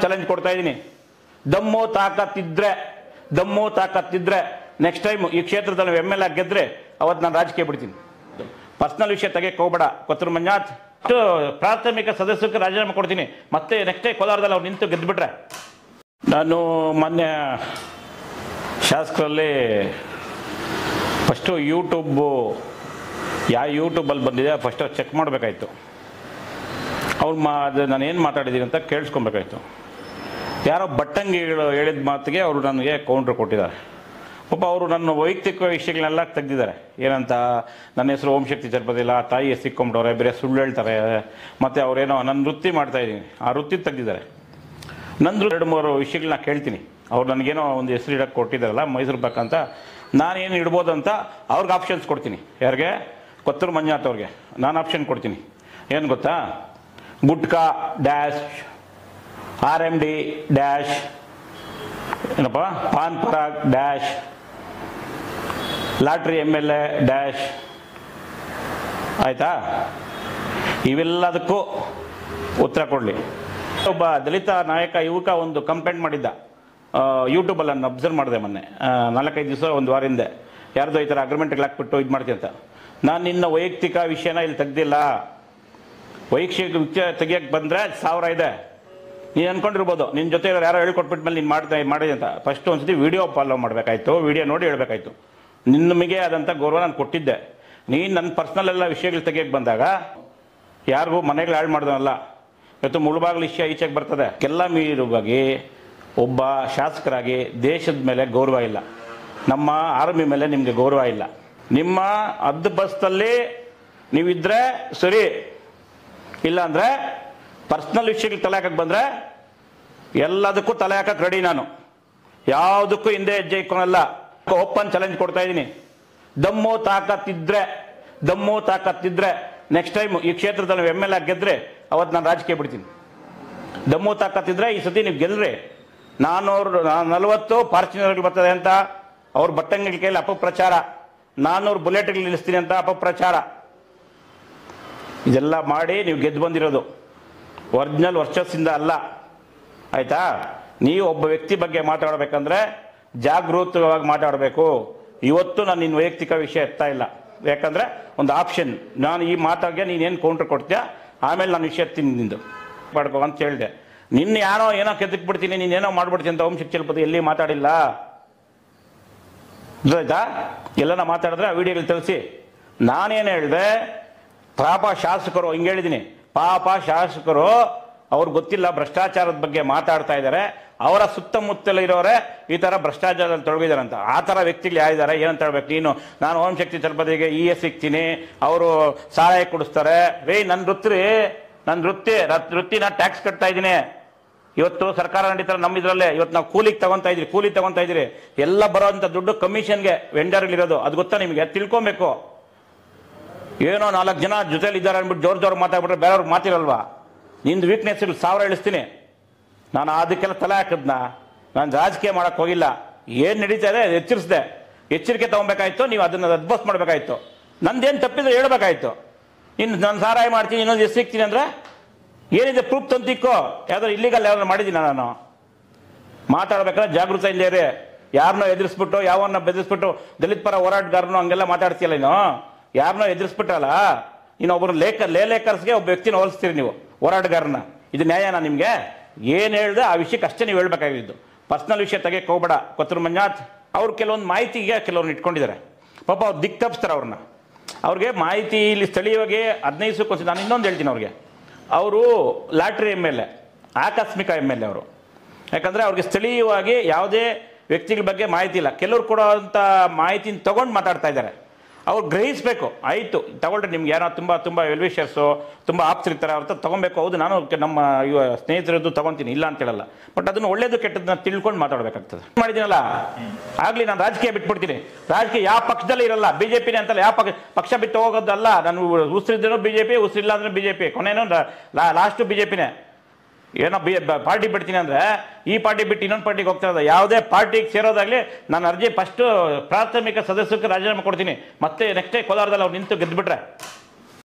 Challenge ಕೊಡ್ತಾ ಇದ್ದೀನಿ. ದಮ್ಮು ತಾಕತ್ತಿದ್ರೆ ನೆಕ್ಸ್ಟ್ ಟೈಮ್ ಈ ಕ್ಷೇತ್ರದಲ್ಲಿ MLA ಗೆದ್ರೆ ಅವತ್ತು ನಾನು ರಾಜಕೀಯ ಬಿಡ್ತೀನಿ. ಪರ್ಸನಲ್ ವಿಷಯ ತೆಗೆಯಕ್ಕೆ ಹೋಗ್ಬೇಡ. ಕೊತ್ತೂರು ಮಂಜುನಾಥ್ ಪ್ರಾಥಮಿಕ ಸದಸ್ಯಕ್ಕೆ ರಾಜೀನಾಮೆ ಕೊಡ್ತೀನಿ. ಮತ್ತೆ ನೆಕ್ಸ್ಟ್ ಟೈಮ್ ಕೋಲಾರದಲ್ಲಿ ಅವ್ರು ನಿಂತು ಗೆದ್ದುಬಿಟ್ರೆ. ನಾನು ಮಾನ್ಯ ಶಾಸಕರಲ್ಲಿ ಫಸ್ಟು ಯೂಟ್ಯೂಬಲ್ಲಿ ಬಂದಿದೆ, ಫಸ್ಟ್ ಚೆಕ್ ಮಾಡಬೇಕಾಯ್ತು. ಅವ್ರು ನಾನು ಏನು ಮಾತಾಡಿದ್ದೀನಿ ಅಂತ ಕೇಳಿಸ್ಕೊಬೇಕಾಯ್ತು. ಯಾರೋ ಬಟ್ಟಂಗಿಗಳು ಹೇಳಿದ ಮಾತಿಗೆ ಅವರು ನನಗೆ ಕೌಂಟ್ರ್ ಕೊಟ್ಟಿದ್ದಾರೆ. ಪಾಪ ಅವರು ನನ್ನ ವೈಯಕ್ತಿಕ ವಿಷಯಗಳನ್ನೆಲ್ಲ ತೆಗೆದಿದ್ದಾರೆ. ಏನಂತ ನನ್ನ ಹೆಸರು ಓಂಶಕ್ತಿ ಚರ್ಪತಿ ಇಲ್ಲ, ತಾಯಿ ಸಿಕ್ಕೊಂಬಿಟ್ಟವ್ರೆ, ಬೇರೆ ಸುಳ್ಳು ಹೇಳ್ತಾರೆ, ಮತ್ತು ಅವರೇನೋ ನನ್ನ ವೃತ್ತಿ ಮಾಡ್ತಾಯಿದ್ದೀನಿ, ಆ ವೃತ್ತಿ ತೆಗೆದಿದ್ದಾರೆ. ನಂದು 2-3 ವಿಷಯಗಳನ್ನ ಕೇಳ್ತೀನಿ. ಅವ್ರು ನನಗೇನೋ ಒಂದು ಹೆಸರು ಇಡೋಕ್ಕೆ ಕೊಟ್ಟಿದ್ದಾರಲ್ಲ ಮೈಸೂರು ಬೇಕಂತ, ನಾನೇನು ಇಡ್ಬೋದು ಅಂತ ಅವ್ರಿಗೆ ಆಪ್ಷನ್ಸ್ ಕೊಡ್ತೀನಿ. ಯಾರಿಗೆ? ಕೊತ್ತೂರು ಮಂಜುನಾಥ್ ಅವ್ರಿಗೆ ನಾನು ಆಪ್ಷನ್ ಕೊಡ್ತೀನಿ. ಏನು ಗೊತ್ತಾ? ಗುಟ್ಕಾ ಡ್ಯಾಶ್, RMD ಡ್ಯಾಶ್, ಏನಪ್ಪ PAN Parag dash, lottery MLA dash. ಆಯಿತಾ? ಇವೆಲ್ಲದಕ್ಕೂ ಉತ್ತರ ಕೊಡಲಿ. ಒಬ್ಬ ದಲಿತ ನಾಯಕ ಯುವಕ ಒಂದು ಕಂಪ್ಲೇಂಟ್ ಮಾಡಿದ್ದ ಯೂಟ್ಯೂಬಲ್ಲಿ. ನಾನು ಅಬ್ಸರ್ವ್ ಮಾಡಿದೆ ಮೊನ್ನೆ 4-5 ದಿವಸ, ಒಂದು ವಾರ ಹಿಂದೆ. ಯಾರ್ದೋ ಈ ಥರ ಅಗ್ರಿಮೆಂಟ್ಗಳು ಹಾಕ್ಬಿಟ್ಟು ಇದು ಮಾಡ್ತೀನಿ ಅಂತ. ನಾನು ನಿನ್ನ ವೈಯಕ್ತಿಕ ವಿಷಯನ ಇಲ್ಲಿ ತೆಗ್ದಿಲ್ಲ. ವೈಯಕ್ತಿಕ ವಿಷಯ ತೆಗಿಯೋಕ್ಕೆ ಬಂದರೆ 1000 ಇದೆ. ನೀನು ಅಂದ್ಕೊಂಡಿರ್ಬೋದು ನಿನ್ನ ಜೊತೆ ಇರೋರು ಯಾರೋ ಹೇಳ್ಕೊಟ್ಬಿಟ್ಮೇಲೆ ನೀನು ಮಾಡಿದೆ ಅಂತ. ಫಸ್ಟ್ ಒಂದ್ಸತಿ ವೀಡಿಯೋ ಫಾಲೋ ಮಾಡಬೇಕಾಯ್ತು, ವೀಡಿಯೋ ನೋಡಿ ಹೇಳಬೇಕಾಯ್ತು. ನಿಮಗೆ ಆದಂಥ ಗೌರವ ನಾನು ಕೊಟ್ಟಿದ್ದೆ. ನೀನು ನನ್ನ ಪರ್ಸ್ನಲ್ ಎಲ್ಲ ವಿಷಯಗಳು ತೆಗಿಯೋಕ್ಕೆ ಬಂದಾಗ ಯಾರಿಗೂ ಮನೆಗಳು ಹಾಳು ಮಾಡ್ದವಲ್ಲ. ಇವತ್ತು ಮುಳುಬಾಗಿಲು ವಿಷಯ ಈಚೆಗೆ ಬರ್ತದೆ. ಎಲ್ಲ ಮೀರುವಾಗಿ ಒಬ್ಬ ಶಾಸಕರಾಗಿ ದೇಶದ ಮೇಲೆ ಗೌರವ ಇಲ್ಲ, ನಮ್ಮ ಆರ್ಮಿ ಮೇಲೆ ನಿಮಗೆ ಗೌರವ ಇಲ್ಲ. ನಿಮ್ಮ ಬಸ್ಸಲ್ಲಿ ನೀವಿದ್ರೆ ಸರಿ, ಇಲ್ಲಾಂದರೆ ಪರ್ಸ್ನಲ್ ವಿಷಯಕ್ಕೆ ತಲೆ ಹಾಕಕ್ಕೆ ಬಂದರೆ ಎಲ್ಲದಕ್ಕೂ ತಲೆ ಹಾಕಕ್ಕೆ ರೆಡಿ. ನಾನು ಯಾವುದಕ್ಕೂ ಹಿಂದೆ ಹೆಜ್ಜೆ ಇಕ್ಕೊಳಲ್ಲ. ಓಪನ್ ಚಾಲೆಂಜ್ ಕೊಡ್ತಾ ಇದ್ದೀನಿ. ದಮ್ಮು ತಾಕತ್ತಿದ್ರೆ ನೆಕ್ಸ್ಟ್ ಟೈಮ್ ಈ ಕ್ಷೇತ್ರದಲ್ಲಿ MLA ಗೆದ್ರೆ ಅವತ್ತು ನಾನು ರಾಜಕೀಯ ಬಿಡ್ತೀನಿ. ದಮ್ಮು ತಾಕತ್ತಿದ್ರೆ ಈ ಸತಿ ನೀವು ಗೆಲ್ಲರಿ. 440 ಫಾರ್ಚುನರ್ಗಳು ಬರ್ತದೆ ಅಂತ ಅವ್ರ ಬಟ್ಟಂಗಳ ಕೈಯಲ್ಲಿ ಅಪಪ್ರಚಾರ, 400 ಬುಲೆಟ್ಗಳು ನಿಲ್ಲಿಸ್ತೀನಿ ಅಂತ ಅಪಪ್ರಚಾರ, ಇದೆಲ್ಲ ಮಾಡಿ ನೀವು ಗೆದ್ದು ಬಂದಿರೋದು. ಒರಿಜಿನಲ್ ವರ್ಚಸ್ಸಿಂದ ಅಲ್ಲ. ಆಯಿತಾ? ನೀವು ಒಬ್ಬ ವ್ಯಕ್ತಿ ಬಗ್ಗೆ ಮಾತಾಡಬೇಕಂದ್ರೆ ಜಾಗೃತವಾಗಿ ಮಾತಾಡಬೇಕು. ಇವತ್ತು ನಾನು ನಿನ್ನ ವೈಯಕ್ತಿಕ ವಿಷಯ ಎತ್ತಾ ಇಲ್ಲ. ಯಾಕಂದರೆ ಒಂದು ಆಪ್ಷನ್, ನಾನು ಈ ಮಾತಾಗೆ ನೀನೇನು ಕೌಂಟ್ರ್ ಕೊಡ್ತೀಯ, ಆಮೇಲೆ ನಾನು ವಿಷಯ ಎತ್ತೀನಿ ನಿಂದು ಮಾಡ್ಕೋ ಅಂತ ಹೇಳಿದೆ. ನಿನ್ನ ಏನೋ ಕೆದಕ್ಬಿಡ್ತೀನಿ, ನೀನೇನೋ ಮಾಡ್ಬಿಡ್ತೀನಿ ಅಂತ ಓಂಶಕ್ತಿ ಚಲಪತಿ ಎಲ್ಲಿ ಮಾತಾಡಿಲ್ಲ. ಆಯ್ತಾ? ಎಲ್ಲನ ಮಾತಾಡಿದ್ರೆ ಆ ವಿಡಿಯೋಗಳು ತಿಳಿಸಿ. ನಾನೇನು ಹೇಳಿದೆ? ಪಾಪ ಶಾಸಕರು, ಹಿಂಗೆ ಹೇಳಿದ್ದೀನಿ, ಪಾಪ ಶಾಸಕರು ಅವ್ರಿಗೆ ಗೊತ್ತಿಲ್ಲ, ಭ್ರಷ್ಟಾಚಾರದ ಬಗ್ಗೆ ಮಾತಾಡ್ತಾ ಇದ್ದಾರೆ. ಅವರ ಸುತ್ತಮುತ್ತಲು ಇರೋರೆ ಈ ಥರ ಭ್ರಷ್ಟಾಚಾರದಲ್ಲಿ ತೊಡಗಿದ್ದಾರೆ ಅಂತ. ಆ ಥರ ವ್ಯಕ್ತಿಗಳು ಯಾರಿದ್ದಾರೆ? ಏನಂತ ಹೇಳ್ಬೇಕು ನೀನು? ನಾನು ಓಂಶಕ್ತಿ ಚಲಪತಿಗೆ ES ಸಿಗ್ತೀನಿ, ಅವರು ಸಹಾಯ ಕೊಡಿಸ್ತಾರೆ. ನನ್ನ ವೃತ್ತಿನ ಟ್ಯಾಕ್ಸ್ ಕಟ್ತಾ ಇದ್ದೀನಿ. ಇವತ್ತು ಸರ್ಕಾರ ನಡೀತಾರೆ ನಮ್ಮ ಇದರಲ್ಲೇ. ಇವತ್ತು ನಾವು ಕೂಲಿ ತಗೊತಾ ಇದ್ದೀರಿ. ಎಲ್ಲ ಬರೋಂಥ ದುಡ್ಡು ಕಮಿಷನ್ಗೆ ವೆಂಡರ್ಗಳಿರೋದು. ಅದು ಗೊತ್ತಾ ನಿಮಗೆ? ತಿಳ್ಕೊಬೇಕು. ಏನೋ 4 ಜನ ಜೊತೆಲಿ ಇದ್ದಾರೆ ಅಂದ್ಬಿಟ್ಟು ಜೋರು ಮಾತಾಡ್ಬಿಟ್ರೆ ಬೇರೆಯವ್ರಿಗೆ ಮಾತಿರಲ್ವಾ? ನಿಂದು ವೀಕ್ನೆಸ್ಗಳು 1000 ಇಳಿಸ್ತೀನಿ. ನಾನು ಅದಕ್ಕೆಲ್ಲ ತಲೆ ಹಾಕಿದ್ನ. ನಾನು ರಾಜಕೀಯ ಮಾಡೋಕ್ಕೆ ಹೋಗಿಲ್ಲ. ಏನು ನಡೀತಾ ಇದೆ ಎಚ್ಚರಿಕೆ ತೊಗೊಬೇಕಾಯ್ತು. ನೀವು ಅದನ್ನು ಅದ್ಭುತ ಮಾಡಬೇಕಾಯ್ತು. ನಂದೇನು ತಪ್ಪಿದ್ರೆ ಹೇಳ್ಬೇಕಾಯ್ತು. ಇನ್ನು ನಾನು ಸಾರಾಯ ಮಾಡ್ತೀನಿ, ಇನ್ನೊಂದು ಎಷ್ಟು ಸಿಗ್ತೀನಿ ಅಂದರೆ ಏನಿದೆ ಪ್ರೂಫ್ ತಂತಿಕ್ಕೋ. ಯಾವ್ದಾದ್ರು ಇಲ್ಲಿಗಲ್ ಯಾವ್ದಾರು ಮಾಡಿದ್ದೀನಿ ನಾನು? ಮಾತಾಡ್ಬೇಕಾದ್ರೆ ಜಾಗೃತ ಇಲ್ಲೇ. ಯಾರನ್ನೋ ಎದುರಿಸ್ಬಿಟ್ಟು, ಯಾವನ್ನ ಬೆದರಿಸ್ಬಿಟ್ಟು, ದಲಿತ ಪರ ಹೋರಾಟಗಾರನು ಹಂಗೆಲ್ಲ ಮಾತಾಡ್ತೀಯಲ್ಲ ನೀನು. ಯಾರನ್ನೋ ಎದುರಿಸ್ಬಿಟ್ಟಲ್ಲ, ಇನ್ನೊಬ್ಬರು ಲೇಖರ್ಸ್ಗೆ ಒಬ್ಬ ವ್ಯಕ್ತಿನ ಹೋಲಿಸ್ತೀರಿ ನೀವು, ಹೋರಾಟಗಾರನ. ಇದು ನ್ಯಾಯನಾ ನಿಮಗೆ? ಏನು ಹೇಳಿದೆ ಆ ವಿಷಯಕ್ಕೆ ಅಷ್ಟೇ ನೀವು ಹೇಳ್ಬೇಕಾಗಿದ್ದು. ಪರ್ಸನಲ್ ವಿಷಯ ತೆಗೆಯಕ್ಕೆ ಹೋಗ್ಬೇಡ. ಕೊತ್ತೂರು ಮಂಜುನಾಥ್ ಅವ್ರು ಕೆಲವೊಂದು ಮಾಹಿತಿಗೆ ಕೆಲವ್ರನ್ನ ಇಟ್ಕೊಂಡಿದ್ದಾರೆ. ಪಾಪ ಅವ್ರು ದಿಕ್ಕು ತಪ್ಪಿಸ್ತಾರೆ ಅವ್ರನ್ನ. ಅವ್ರಿಗೆ ಮಾಹಿತಿ ಇಲ್ಲಿ ಸ್ಥಳೀಯವಾಗಿ 15 ದಿವಸಕ್ಕೊಂದು. ನಾನು ಇನ್ನೊಂದು ಹೇಳ್ತೀನಿ ಅವ್ರಿಗೆ, ಅವರು ಲಾಟ್ರಿ MLA, ಆಕಸ್ಮಿಕ MLA ಅವರು. ಯಾಕಂದರೆ ಅವ್ರಿಗೆ ಸ್ಥಳೀಯವಾಗಿ ಯಾವುದೇ ವ್ಯಕ್ತಿಗಳ ಬಗ್ಗೆ ಮಾಹಿತಿ ಇಲ್ಲ. ಕೆಲವ್ರು ಕೊಡೋವಂಥ ಮಾಹಿತಿನ ತೊಗೊಂಡು ಮಾತಾಡ್ತಾ ಇದ್ದಾರೆ. ಅವ್ರು ಗ್ರಹಿಸಬೇಕು. ಆಯಿತು ತಗೊಳ್ರಿ, ನಿಮ್ಗೆ ಯಾರೋ ತುಂಬ ವೆಲ್ವಿಷರ್ಸು, ತುಂಬ ಆಪ್ತರಿರ್ತಾರೆ, ಅವ್ರ ತೊಗೊಬೇಕು. ಹೌದು, ನಾನು ನಮ್ಮ ಸ್ನೇಹಿತರದ್ದು ತೊಗೊತೀನಿ, ಇಲ್ಲ ಅಂತ ಹೇಳಲ್ಲ. ಬಟ್ ಅದನ್ನು ಒಳ್ಳೇದು ಕೆಟ್ಟದನ್ನ ತಿಳ್ಕೊಂಡು ಮಾತಾಡಬೇಕಾಗ್ತದೆ. ಮಾಡಿದ್ದೀನಲ್ಲ, ಆಗಲಿ ನಾನು ರಾಜಕೀಯ ಬಿಟ್ಬಿಡ್ತೀನಿ. ರಾಜಕೀಯ ಯಾವ ಪಕ್ಷದಲ್ಲಿ ಇರಲ್ಲ. BJPನೇ ಅಂತಲ್ಲ, ಯಾವ ಪಕ್ಷ ಬಿಟ್ಟು ಹೋಗೋದಲ್ಲ. ನಾನು ಉಸಿರಿದ್ರೂ BJP, ಉಸಿರಿಲ್ಲ ಅಂದರೆ BJP, ಕೊನೆಯೂ ಲಾಸ್ಟು BJPನೇ. ಏನೋ ಪಾರ್ಟಿ ಬಿಡ್ತೀನಿ ಅಂದರೆ ಈ ಪಾರ್ಟಿ ಬಿಟ್ಟು ಇನ್ನೊಂದು ಪಾರ್ಟಿಗೆ ಹೋಗ್ತಾ ಇರೋದು. ಯಾವುದೇ ಪಾರ್ಟಿಗೆ ಸೇರೋದಾಗಲಿ ನಾನು ಅರ್ಜಿ ಫಸ್ಟು ಪ್ರಾಥಮಿಕ ಸದಸ್ಯಕ್ಕೆ ರಾಜೀನಾಮೆ ಕೊಡ್ತೀನಿ. ಮತ್ತೆ ನೆಕ್ಸ್ಟ್ ಟೈಮ್ ಕೋಲಾರದಲ್ಲಿ ಅವ್ರು ನಿಂತು ಗೆದ್ದುಬಿಟ್ರೆ